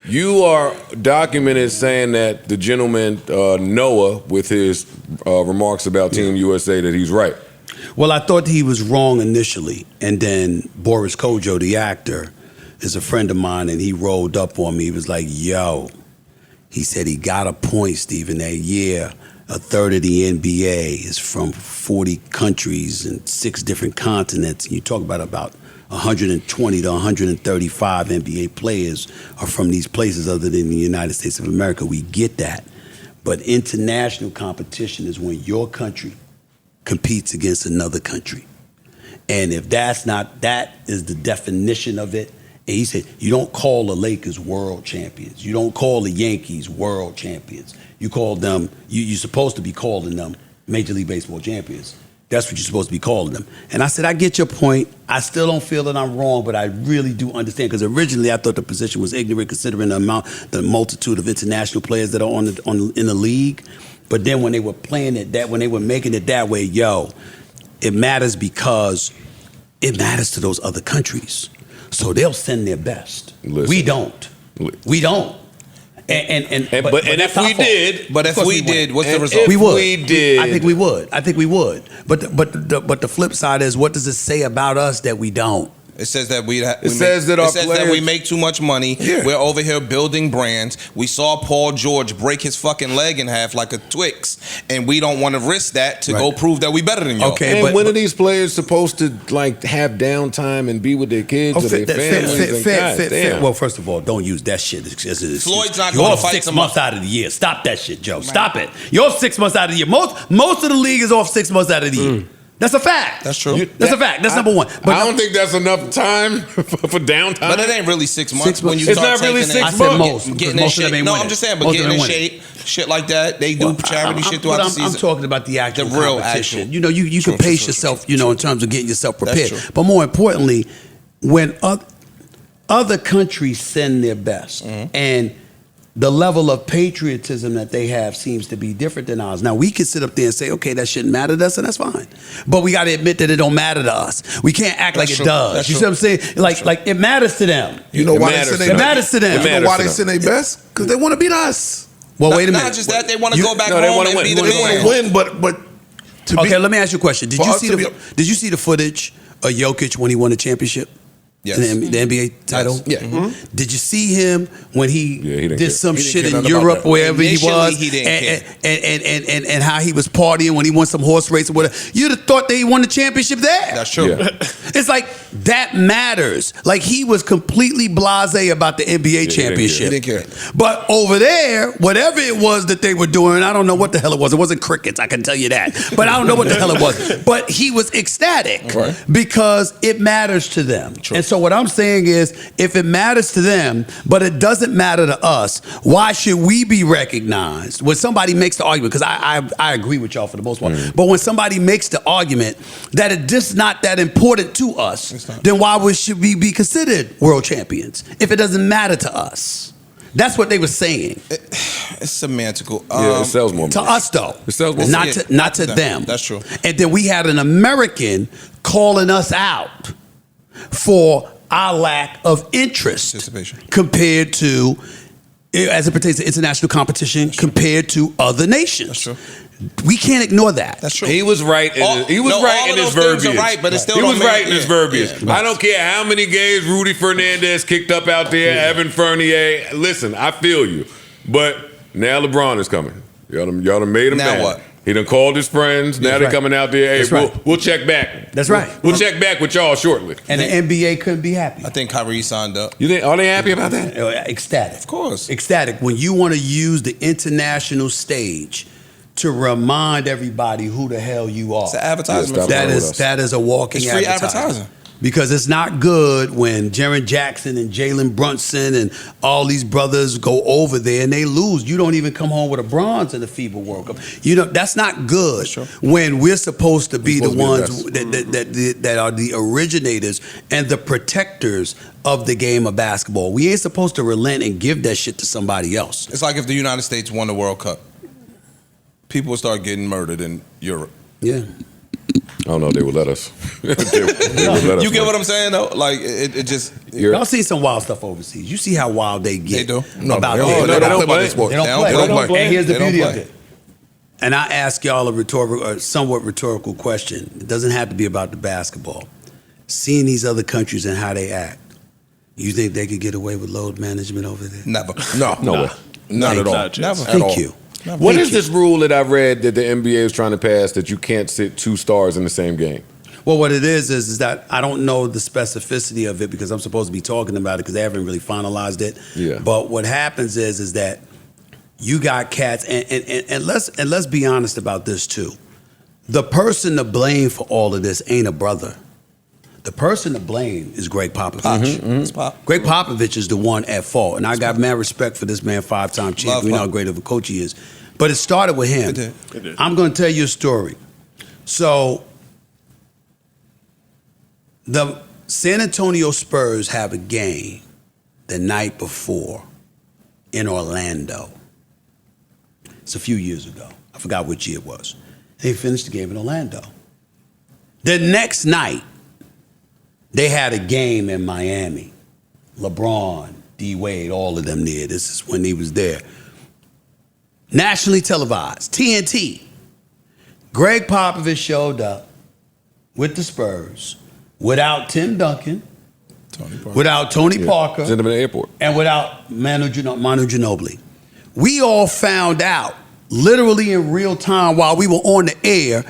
You are documented saying that the gentleman Noah, with his remarks about Team USA, that he's right. Well, I thought he was wrong initially, and then Boris Kodjoe, the actor, is a friend of mine, and he rolled up on me. He was like, "Yo," he said, "he got a point, Stephen. That year, a third of the NBA is from 40 countries and 6 different continents. And you talk about 120 to 135 NBA players are from these places other than the United States of America. We get that. But international competition is when your country competes against another country. And if that is the definition of it." And he said, "You don't call the Lakers world champions. You don't call the Yankees world champions. You call them, you're supposed to be calling them Major League Baseball champions. That's what you're supposed to be calling them." And I said, "I get your point. I still don't feel that I'm wrong, but I really do understand." Because originally I thought the position was ignorant considering the multitude of international players that are in the league. But then when they were playing it when they were making it that way, it matters because it matters to those other countries. So they'll send their best. Listen. We don't. We don't. But if we did, what's the result? We would. We did. I think we would. But the flip side is, what does it say about us that we don't? It says that we make too much money. Yeah. We're over here building brands. We saw Paul George break his fucking leg in half like a Twix, and we don't want to risk that to go prove that we better than y'all. Okay, and when are these players supposed to have downtime and be with their kids or their families? Fair. Well, first of all, don't use that shit as Floyd's not going to fight 6 months out of the year. Stop that shit, Joe. Stop it. You're 6 months out of the year. Most of the league is off 6 months out of the year. That's a fact. That's true. That's a fact. That's number one. But I don't think that's enough time for downtime. But it ain't really 6 months when you it's start not really taking 6 months. months. Getting in shape. No, I'm just saying, but getting in shape, shit like that. They do charity shit throughout the season. I'm talking about the actual real competition. actual. You know, you can pace yourself, in terms of getting yourself prepared. That's true. But more importantly, when other countries send their best, and the level of patriotism that they have seems to be different than ours. Now, we can sit up there and say, okay, that shouldn't matter to us, and that's fine. But we got to admit that it don't matter to us. We can't act like it does. You see what I'm saying? Like it matters to them. You know why they send their best? It matters to them. You know why they send their best? Because they want to beat us. Well, wait a minute. Not just that, they want to go back home and be the They want to win, but okay, let me ask you a question. Did you see the footage of Jokic when he won the championship? Yes. The NBA title? Yes. Yeah. Did you see him when he did some shit in nothing Europe, about that. wherever he was, He didn't care. and how he was partying when he won some horse race or whatever? You'd have thought that he won the championship there. That's true. Yeah. It's like, that matters. Like, he was completely blasé about the NBA championship. He didn't care. But over there, whatever it was that they were doing, I don't know what the hell it was. It wasn't crickets, I can tell you that. But I don't know what the hell it was. But he was ecstatic because it matters to them. True. And so what I'm saying is, if it matters to them, but it doesn't matter to us, why should we be recognized? When somebody makes the argument, because I agree with y'all for the most part, but when somebody makes the argument that it's just not that important to us, then why should we be considered world champions if it doesn't matter to us? That's what they were saying. It's semantical. Yeah, it sells more. To us, though. It sells more. Not to them. That's true. And then we had an American calling us out for our lack of interest compared to, as it pertains to international competition, compared to other nations. That's true. We can't ignore that. That's true. He was right. He was right in his verbiage. Right, but it still he was right in it. his verbiage. I don't care how many games Rudy Fernandez kicked up out there, Evan Fournier. Listen, I feel you, but now LeBron is coming. Y'all done made him now mad. What? He done called his friends. Now they're coming out there. Hey, we'll check back. That's right. We'll check back with y'all shortly. And the NBA couldn't be happy. I think Kyrie signed up. You think? Are they happy about that? Ecstatic. Of course. Ecstatic. When you want to use the international stage to remind everybody who the hell you are. It's an advertisement. That is a walking free advertising. Because it's not good when Jaren Jackson and Jalen Brunson and all these brothers go over there and they lose. You don't even come home with a bronze in the FIBA World Cup. That's not good. Sure. When we're supposed to be the ones that are the originators and the protectors of the game of basketball. We ain't supposed to relent and give that shit to somebody else. It's like if the United States won the World Cup. People would start getting murdered in Europe. Yeah. I don't know if they would let us. They would let us, You get man. what I'm saying though? Like it just. Y'all seen some wild stuff overseas. You see how wild they get. They do. About they their- don't they don't play by play. this sport. They don't play. They don't play. And here's the They don't beauty of play. it. And I ask y'all a rhetorical, or somewhat rhetorical question. It doesn't have to be about the basketball. Seeing these other countries and how they act, you think they could get away with load management over there? Never. No way. Not at all. Never. At Thank all. you. What is this rule that I read that the NBA is trying to pass that you can't sit 2 stars in the same game? Well, what it is that I don't know the specificity of it because I'm supposed to be talking about it because they haven't really finalized it. Yeah. But what happens is that you got cats, and let's be honest about this too. The person to blame for all of this ain't a brother. The person to blame is Greg Popovich. It's Pop. Greg Popovich is the one at fault, and I got mad respect for this man, 5-time champ. Love We know how Pop. great of a coach he is. But it started with him. It did. I'm going to tell you a story. So, the San Antonio Spurs have a game the night before in Orlando. It's a few years ago. I forgot which year it was. They finished the game in Orlando. The next night, they had a game in Miami. LeBron, D. Wade, all of them there. This is when he was there. Nationally televised, TNT. Greg Popovich showed up with the Spurs without Tim Duncan, without Tony Parker, Send them in the airport. and without Manu Ginobili. We all found out literally in real time while we were on the air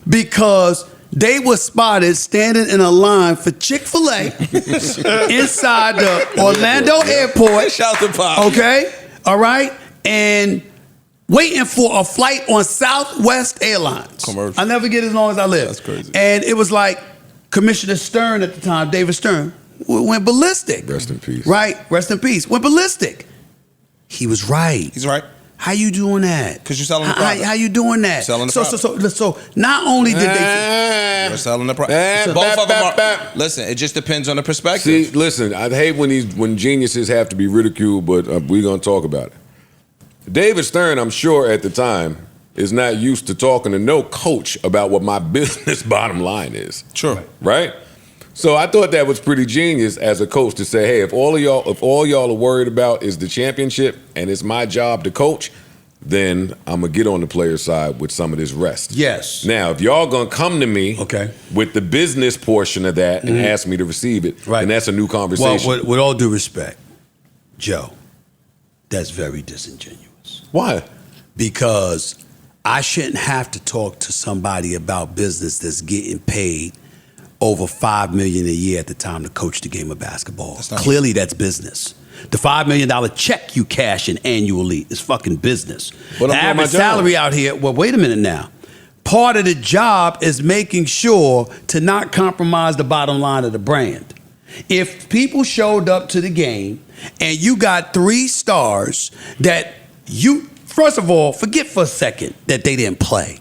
because they were spotted standing in a line for Chick-fil-A inside the Orlando airport. Shout to Pop. Okay? All right? And waiting for a flight on Southwest Airlines. Commercial. I'll never get as long as I live. That's crazy. And it was like Commissioner Stern at the time, David Stern, went ballistic. Rest in peace. Right? Rest in peace. Went ballistic. He was right. He's right. How you doing that? 'Cause you're selling the product. How you doing that? Selling the so not only did they You're selling the product. Both of them are. Listen, it just depends on the perspective. See, listen, I hate when geniuses have to be ridiculed, but we're going to talk about it. David Stern, I'm sure at the time, is not used to talking to no coach about what my business bottom line is. Sure. Right? So I thought that was pretty genius as a coach to say, hey, if all y'all are worried about is the championship and it's my job to coach, then I'm gonna get on the player side with some of this rest. Yes. Now, if y'all gonna come to me Okay. with the business portion of that and ask me to receive it, Right. then that's a new Well, conversation. with all due respect, Joe, that's very disingenuous. Why? Because I shouldn't have to talk to somebody about business that's getting paid over $5 million a year at the time to coach the game of basketball. Clearly, that's business. The $5 million check you cash in annually is fucking business. But the I'm doing my average job. salary out here, well, wait a minute now. Part of the job is making sure to not compromise the bottom line of the brand. If people showed up to the game and you got 3 stars that you, first of all, forget for a second that they didn't play.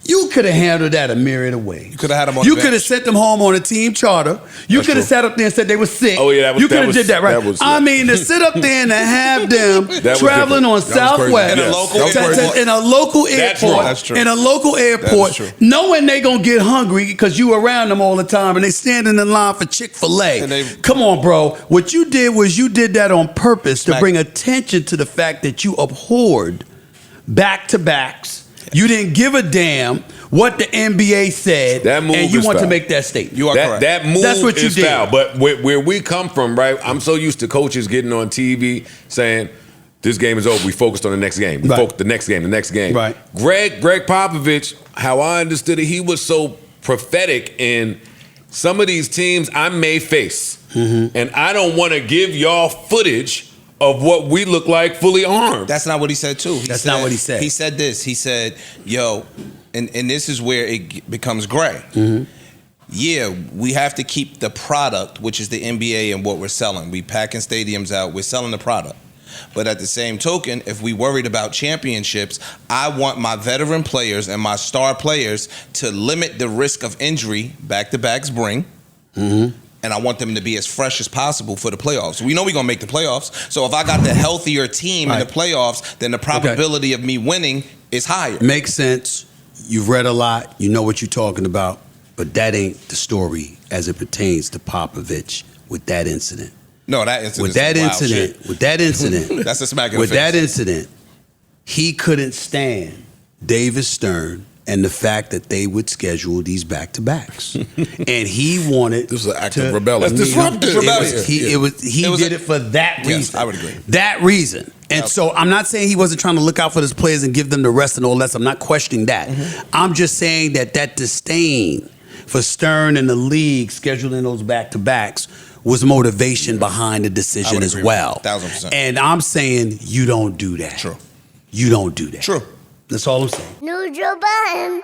You could have handled that a myriad of ways. You could have had them on You the could have bench. sent them home on a team charter. You That's could have true. sat up there and said they were sick. Oh, yeah, that was- you could that have was- did that, right? that was- I mean, to sit up there and to have them was traveling on different. That was crazy. Southwest In a local airport. in a local That's airport, right. That's true. in a local airport, true. knowing they gonna get hungry because you around them all the time and they standing in line for Chick-fil-A. And they- Come on, bro. What you did was you did that on purpose to Smack. bring attention to the fact that you abhorred back-to-backs. You didn't give a damn what the NBA said, That move and you is want to foul. make that statement. You are correct. That move That's what you is did. foul. But where we come from, right? I'm so used to coaches getting on TV saying, this game is over. We focused on the next game. We Right. focused the next game. Right. Greg Popovich, how I understood it, he was so prophetic in some of these teams I may face. Mm-hmm. And I don't want to give y'all footage of what we look like fully armed. That's not what he said too. That's not what he said. He said this. He said, "Yo," and this is where it becomes gray. Mm-hmm. Yeah, we have to keep the product, which is the NBA and what we're selling. We packing stadiums out. We're selling the product. But at the same token, if we worried about championships, I want my veteran players and my star players to limit the risk of injury back-to-backs bring. Mm-hmm. And I want them to be as fresh as possible for the playoffs. We know we're going to make the playoffs. So if I got the healthier team in Right. the playoffs, then the probability of me winning is higher. Makes sense. You've read a lot. You know what you're talking about. But that ain't the story as it pertains to Popovich with that incident. No, that incident. With that incident, That's a smack in with the face. that incident, he couldn't stand David Stern and the fact that they would schedule these back-to-backs, and he wanted. This was an act of rebellion. That's disruptive. He did it for that reason. Yes, I would agree. That reason. And so I'm not saying he wasn't trying to look out for his players and give them the rest and all that. I'm not questioning that. I'm just saying that disdain for Stern and the league scheduling those back-to-backs was motivation behind the decision as well. 1,000%. And I'm saying you don't do that. True. You don't do that. True. That's all I'm saying. New Joe Budden.